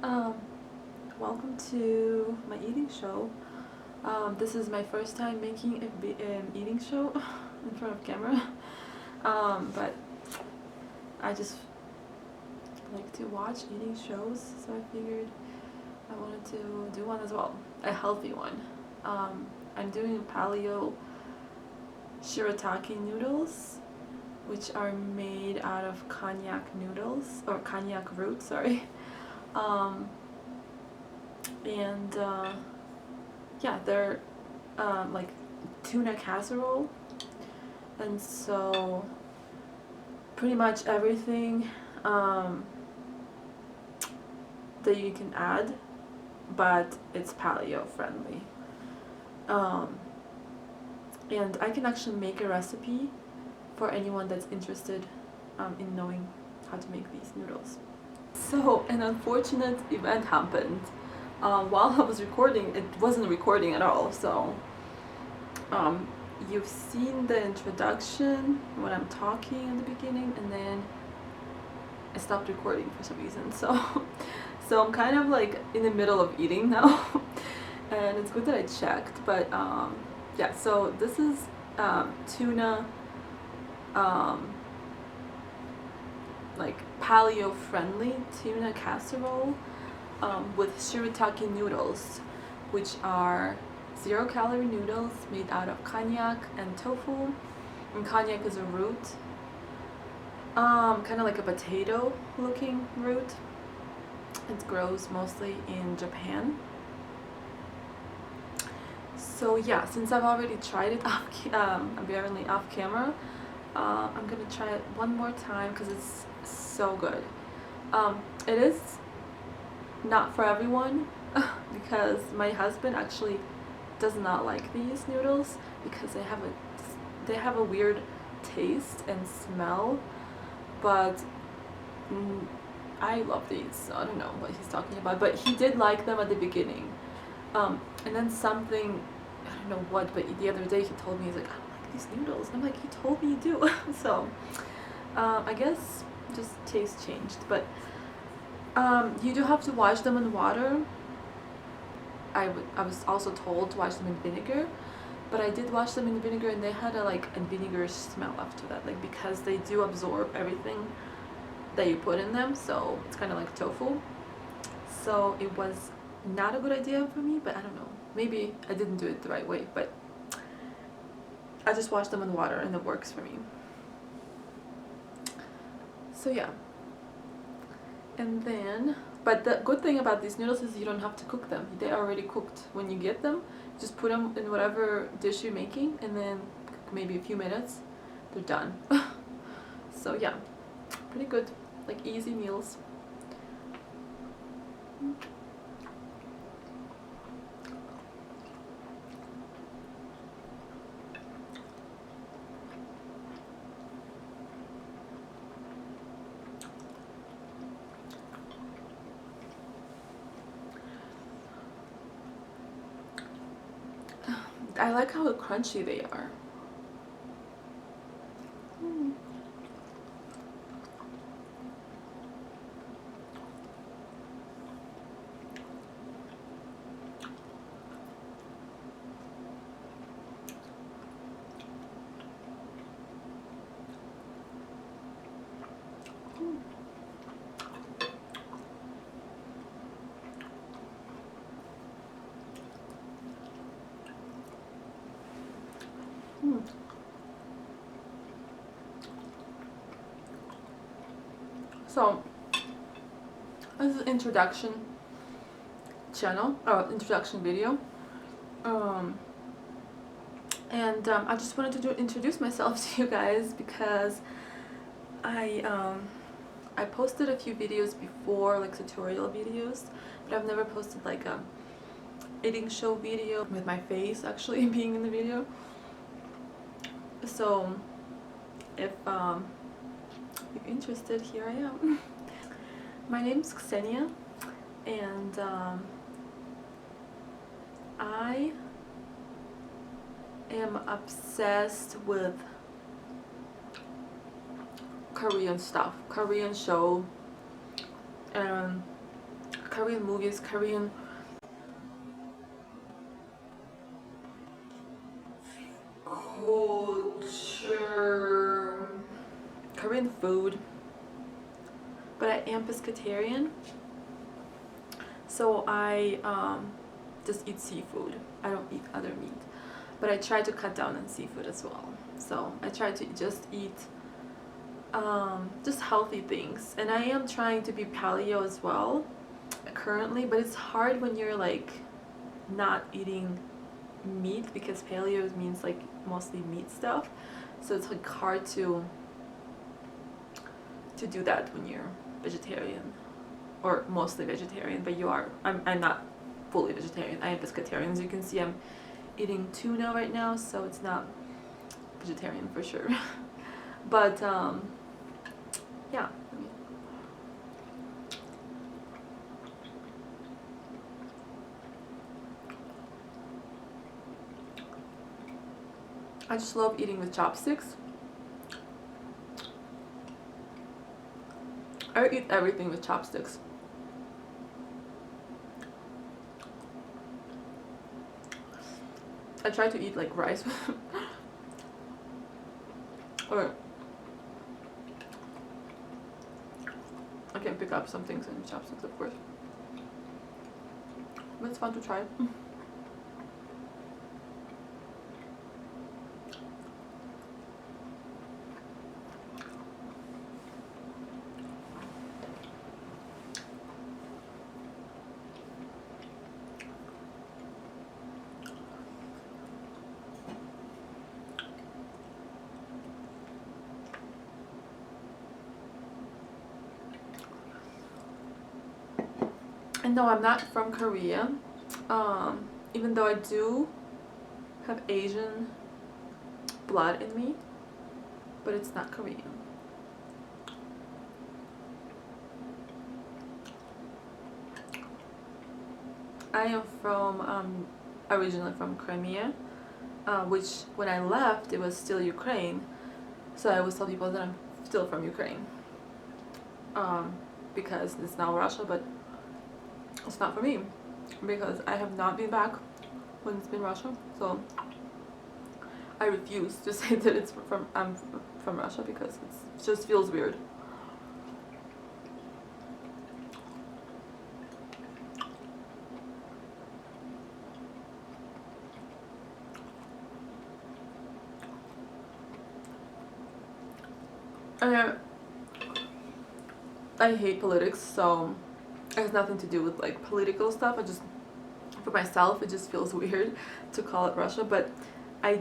Um, Welcome to my eating show. This is my first time making an eating show in front of camera. But I just like to watch eating shows, so I figured I wanted to do one as well, a healthy one. I'm doing paleo Shirataki noodles, which are made out of cognac noodles, or cognac root, sorry. Um, and yeah, they're like tuna casserole, and so pretty much everything that you can add, but it's paleo friendly. Um, and I can actually make a recipe for anyone that's interested in knowing how to make these noodles. So an unfortunate event happened while I was recording. It wasn't recording at all, so um, you've seen the introduction when I'm talking in the beginning, and then I stopped recording for some reason. So I'm kind of like in the middle of eating now, and it's good that I checked. But yeah, so this is tuna, um, like paleo friendly tuna casserole with shirataki noodles, which are 0-calorie noodles made out of cognac and tofu. And cognac is a root, kind of like a potato looking root. It grows mostly in Japan. So yeah, since I've already tried it apparently off camera, I'm gonna try it one more time because it's so good. It is not for everyone because my husband actually does not like these noodles because they have a weird taste and smell, but I love these, so I don't know what he's talking about, but he did like them at the beginning. And then something, I don't know what, but the other day he told me, he's like, I don't like these noodles. I'm like, you told me you do. So I guess just taste changed, but you do have to wash them in water. I was also told to wash them in vinegar, but I did wash them in vinegar, and they had a vinegar smell after that, like because they do absorb everything that you put in them, so it's kind of like tofu. So it was not a good idea for me, but I don't know. Maybe I didn't do it the right way, but I just wash them in water and it works for me. So yeah. And then, but the good thing about these noodles is you don't have to cook them. They're already cooked when you get them. Just put them in whatever dish you're making, and then maybe a few minutes, they're done. So yeah, pretty good, like easy meals. I like how crunchy they are. So this is an introduction channel, or introduction video. And I just wanted to introduce myself to you guys because I posted a few videos before, like tutorial videos, but I've never posted like a eating show video with my face actually being in the video. So if you're interested, here I am. My name's Ksenia, and I am obsessed with Korean stuff, Korean show, and Korean movies, Korean culture, Korean food. But I am pescatarian, so I just eat seafood. I don't eat other meat, but I try to cut down on seafood as well. So I try to just eat just healthy things, and I am trying to be paleo as well currently, but it's hard when you're like not eating meat, because paleo means like mostly meat stuff, so it's like hard to do that when you're vegetarian, or mostly vegetarian. But you are, I'm not fully vegetarian. I am pescatarian. As you can see, I'm eating tuna right now, so it's not vegetarian for sure. But yeah. I just love eating with chopsticks. I eat everything with chopsticks. I try to eat like rice or I can pick up some things in chopsticks, of course. But it's fun to try. And no, I'm not from Korea. Even though I do have Asian blood in me, but it's not Korean. I am from originally from Crimea, which when I left it was still Ukraine. So I always tell people that I'm still from Ukraine, because it's now Russia, but it's not for me, because I have not been back when it's been Russia. So I refuse to say that it's I'm from Russia, because it just feels weird. And I hate politics, so it has nothing to do with like political stuff. I just, for myself, it just feels weird to call it Russia. But I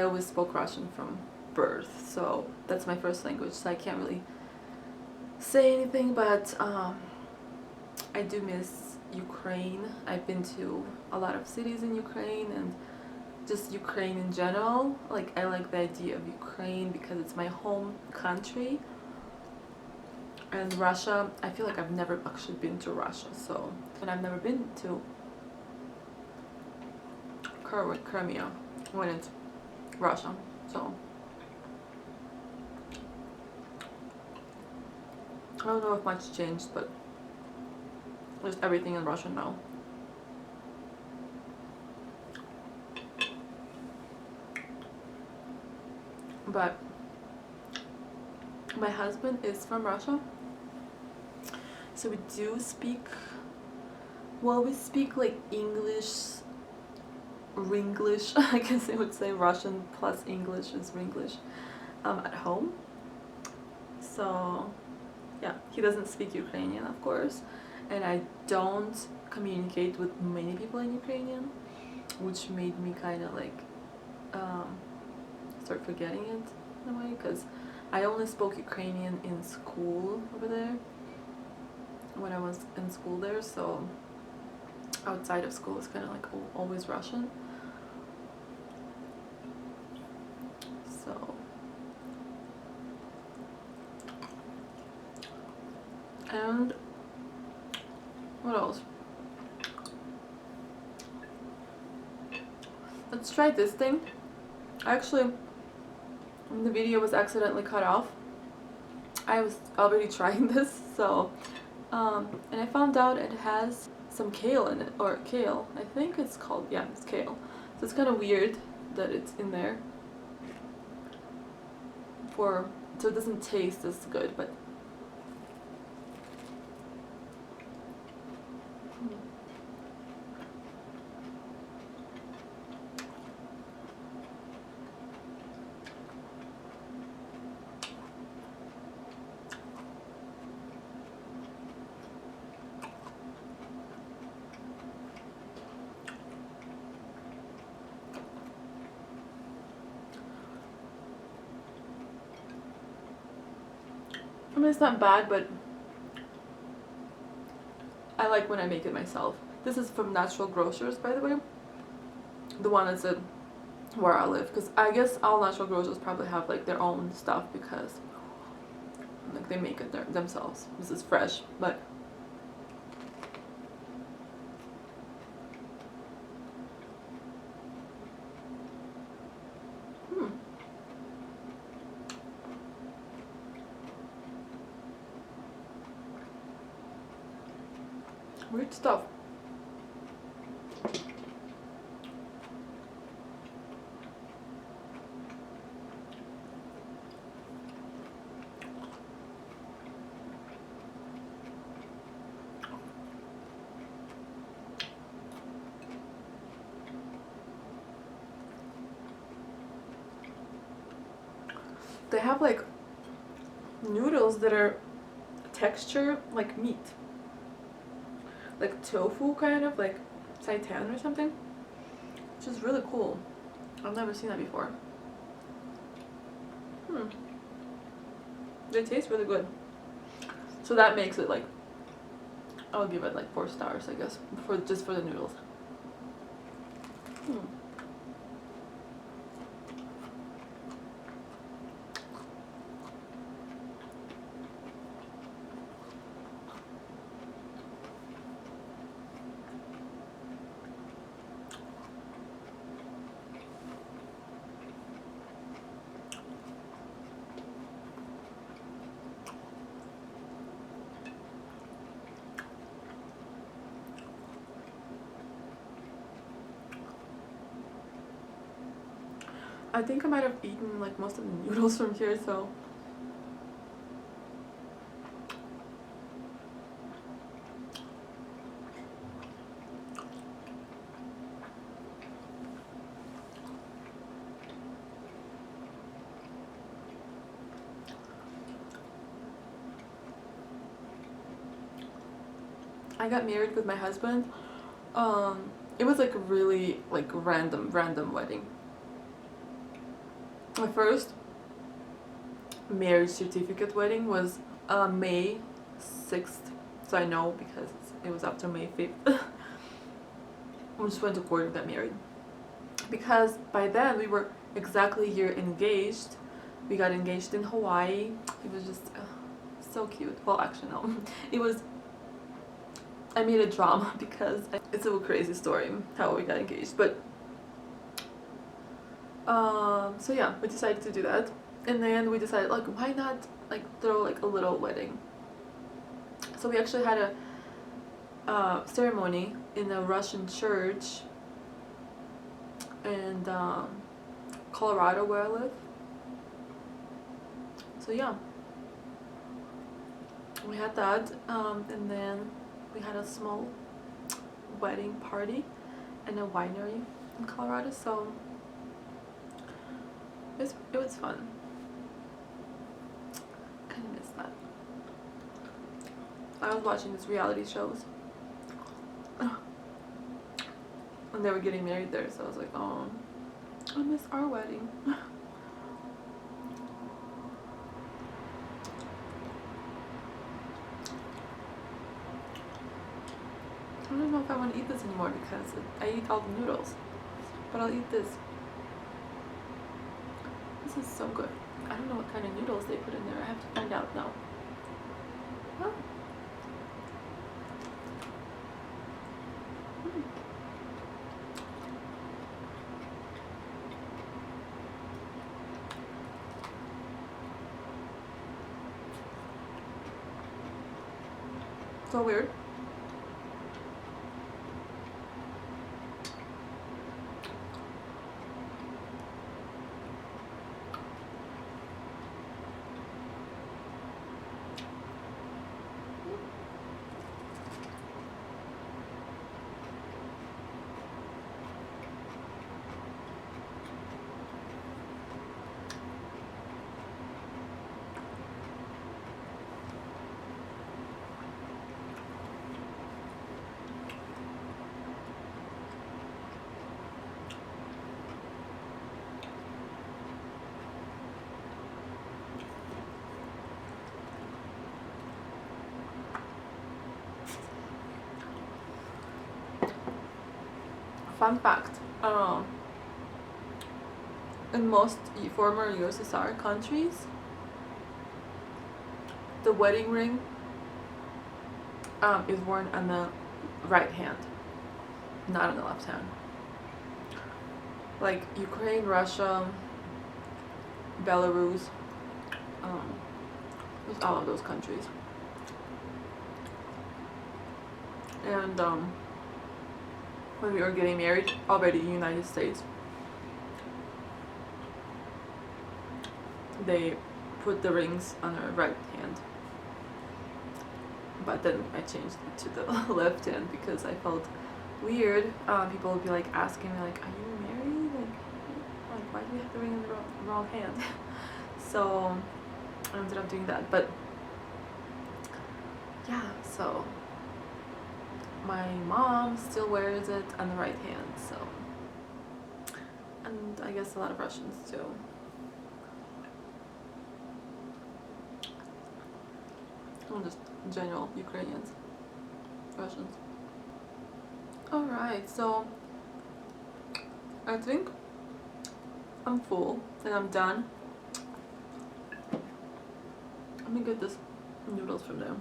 always spoke Russian from birth, so that's my first language, so I can't really say anything. But I do miss Ukraine. I've been to a lot of cities in Ukraine, and just Ukraine in general. Like, I like the idea of Ukraine because it's my home country. And Russia, I feel like I've never actually been to Russia, so, and I've never been to Crimea when it's Russia, so I don't know if much changed, but just everything in Russian now. But my husband is from Russia, so we do speak, well, we speak like English, Ringlish, I guess I would say. Russian plus English is Ringlish at home. So yeah, he doesn't speak Ukrainian, of course, and I don't communicate with many people in Ukrainian, which made me kind of like start forgetting it in a way, because I only spoke Ukrainian in school over there, when I was in school there, so outside of school it's kind of like always Russian. So, and what else? Let's try this thing. Actually, the video was accidentally cut off. I was already trying this, so And I found out it has some kale in it, or kale, I think it's called, yeah, it's kale. So it's kind of weird that it's in there so it doesn't taste as good, but I mean, it's not bad, but I like when I make it myself. This is from Natural Grocers, by the way. The one that's at where I live, because I guess all natural grocers probably have like their own stuff because like they make it themselves. This is fresh, but hmm, weird stuff. They have like noodles that are texture like meat, like tofu kind of, like seitan or something, which is really cool. I've never seen that before. They taste really good. So that makes it like, I'll give it like 4 stars, I guess, for just for the noodles. I think I might have eaten like most of the noodles from here, so I got married with my husband. It was like a really like random wedding. My first marriage certificate wedding was May 6th, so I know because it was after May 5th. We just went to court and got married. Because by then we were exactly a year engaged. We got engaged in Hawaii. It was just so cute. Well, actually no. It was, I made a drama because it's a crazy story how we got engaged. But so yeah, we decided to do that. And then we decided like why not like throw like a little wedding. So we actually had a ceremony in a Russian church in Colorado where I live. So yeah, we had that, and then we had a small wedding party in a winery in Colorado. So it was fun. Kind of miss that. I was watching these reality shows and they were getting married there, so I was like, oh, I miss our wedding. I don't know if I want to eat this anymore because I eat all the noodles, but I'll eat this. This is so good. I don't know what kind of noodles they put in there. I have to find out now. Oh. So weird. Fun fact, in most former USSR countries, the wedding ring is worn on the right hand, not on the left hand. Like Ukraine, Russia, Belarus, just all of those countries. And when we were getting married, already in the United States, they put the rings on her right hand. But then I changed it to the left hand because I felt weird. People would be like asking me like, "Are you married? Like why do you have the ring in the wrong hand?" So I ended up doing that. But yeah, so my mom still wears it on the right hand. So, and I guess a lot of Russians too. Or just general Ukrainians, Russians. Alright, so I think I'm full and I'm done. Let me get this noodles from there.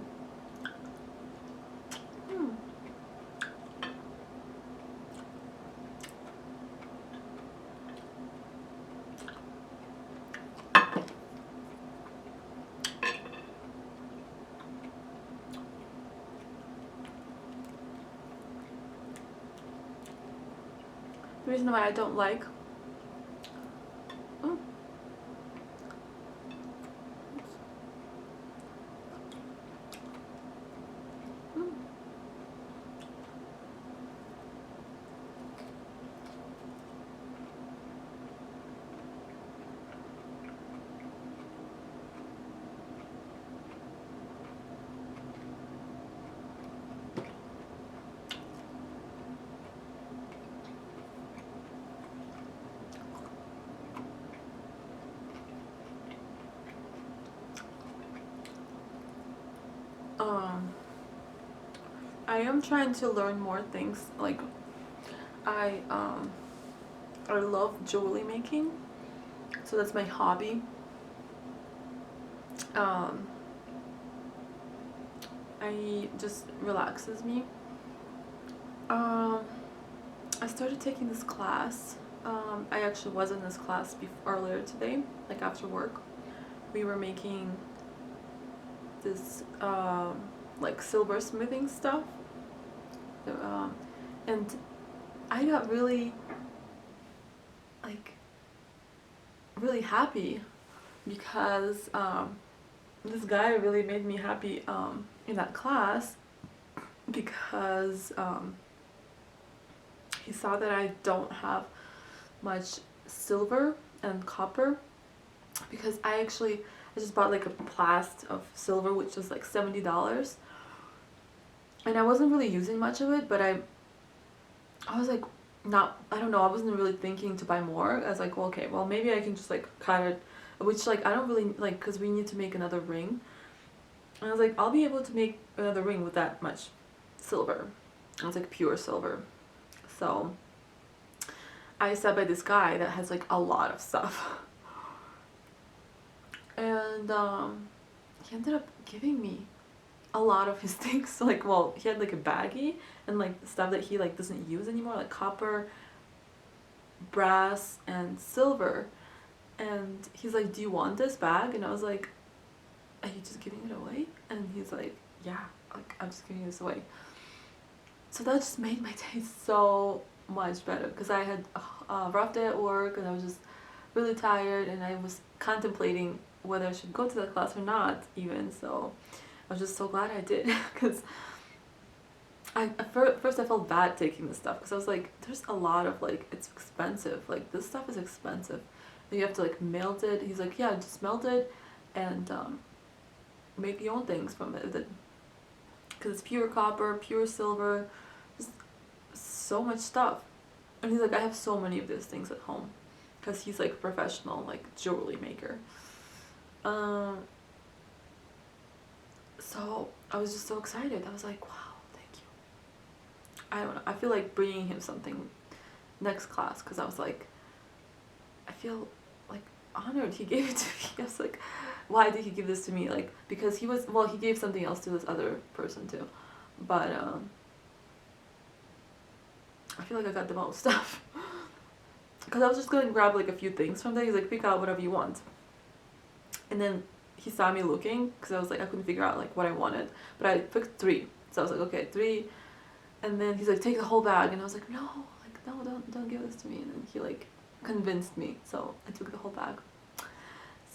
The reason why I don't like I am trying to learn more things. Like I love jewelry making, so that's my hobby. I just relaxes me. I started taking this class. I actually was in this class earlier today, like after work. We were making this like silversmithing stuff, and I got really happy because this guy really made me happy in that class because he saw that I don't have much silver and copper, because I just bought like a plast of silver, which was like $70, and I wasn't really using much of it, but I was like, I don't know, I wasn't really thinking to buy more. I was like, well, okay, well maybe I can just like cut it, which like I don't really like, because we need to make another ring, and I was like, I'll be able to make another ring with that much silver. It was like pure silver. So I sat by this guy that has like a lot of stuff, and he ended up giving me a lot of his things. Like, well, he had like a baggie and like stuff that he like doesn't use anymore, like copper, brass, and silver. And he's like, "Do you want this bag?" And I was like, "Are you just giving it away?" And he's like, "Yeah, like I'm just giving this away. So that just made my day so much better because I had a rough day at work and I was just really tired and I was contemplating whether I should go to that class or not even. So I was just so glad I did because first I felt bad taking this stuff because I was like, there's a lot of like, it's expensive, like this stuff is expensive and you have to like melt it. He's like, yeah, just melt it and make your own things from it because it's pure copper, pure silver, just so much stuff. And he's like, I have so many of these things at home because he's like a professional like jewelry maker. So I was just so excited. I was like, wow, thank you. I don't know, I feel like bringing him something next class because I was like, I feel like honored he gave it to me. I was like, why did he give this to me? Like, because he was, well, he gave something else to this other person too, but I feel like I got the most stuff because I was just going to grab like a few things from there. He's like, pick out whatever you want, and then he saw me looking because I was like, I couldn't figure out like what I wanted, but I picked 3, so I was like, okay, 3, and then he's like, take the whole bag, and I was like, no, like no, don't give this to me, and then he like convinced me, so I took the whole bag.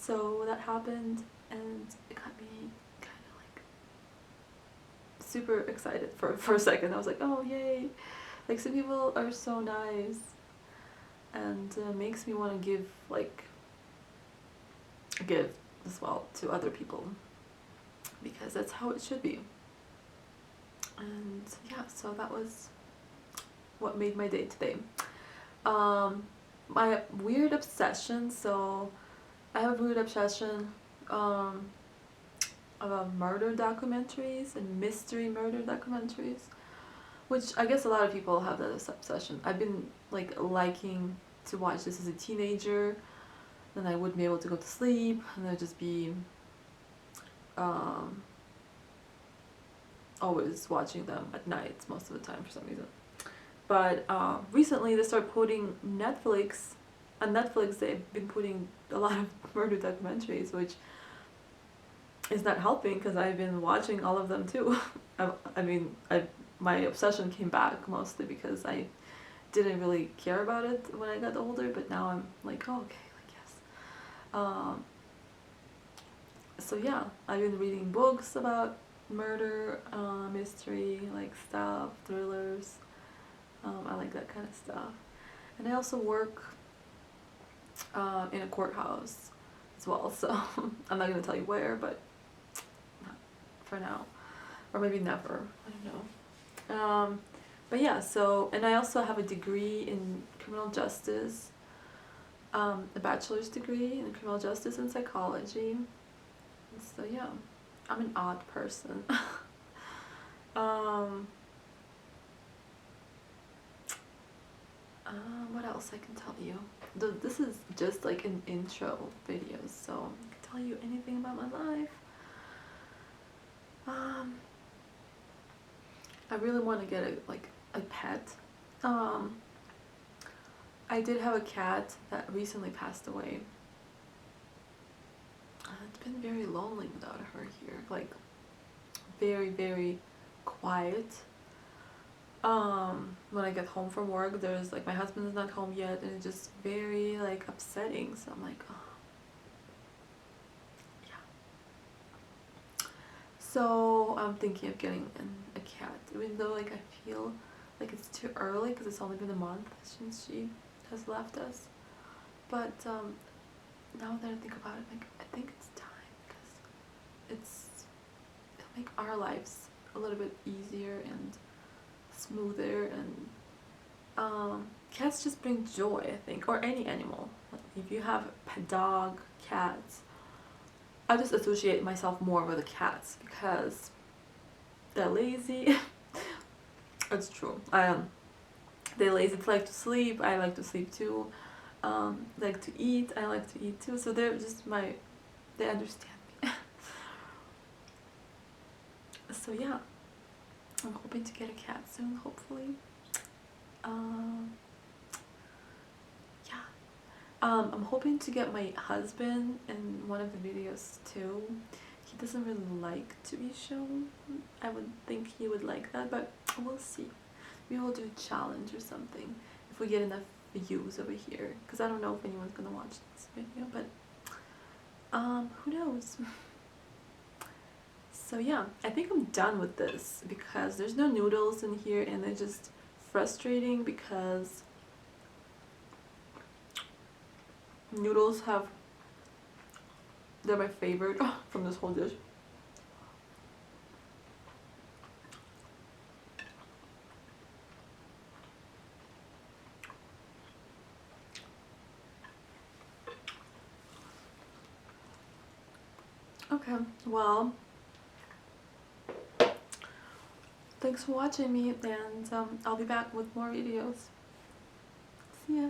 So that happened and it got me kind of like super excited for a second. I was like, oh yay, like some people are so nice and makes me want to give like a gift as well to other people because that's how it should be. And yeah, so that was what made my day today. My weird obsession, so I have a weird obsession about murder documentaries and mystery murder documentaries, which I guess a lot of people have that obsession. I've been like liking to watch this as a teenager, then I wouldn't be able to go to sleep and I'd just be always watching them at night most of the time for some reason. But recently they started putting on Netflix they've been putting a lot of murder documentaries, which is not helping because I've been watching all of them too. My obsession came back mostly because I didn't really care about it when I got older, but now I'm like, oh, okay, like yes. So yeah, I've been reading books about murder, mystery, like stuff, thrillers. I like that kind of stuff. And I also work in a courthouse as well, so I'm not going to tell you where, but for now. Or maybe never, I don't know. But yeah, so, and I also have a degree in criminal justice, a bachelor's degree in criminal justice and psychology. So yeah, I'm an odd person. What else I can tell you? This is just like an intro video, so I can tell you anything about my life. I really want to get a pet. I did have a cat that recently passed away. It's been very lonely without her here, like very, very quiet. When I get home from work, there's like my husband is not home yet and it's just very like upsetting, so I'm like, oh yeah. So I'm thinking of getting a cat, even though like I feel like it's too early because it's only been a month since she has left us. But now that I think about it, like I think it's time because it'll make our lives a little bit easier and smoother, and cats just bring joy, I think, or any animal. Like if you have a dog, cats, I just associate myself more with the cats because they're lazy. It's true. They're lazy. They like to sleep. I like to sleep too. Like to eat. I like to eat too. So they're just they understand me. So yeah, I'm hoping to get a cat soon, hopefully. Yeah. I'm hoping to get my husband in one of the videos too. he doesn't really like to be shown. I would think he would like that, but we'll see. We will do a challenge or something if we get enough views over here, because I don't know if anyone's gonna watch this video, but who knows. So yeah, I think I'm done with this because there's no noodles in here, and it's just frustrating because noodles they're my favorite from this whole dish. Okay, well, thanks for watching me, and I'll be back with more videos. See ya.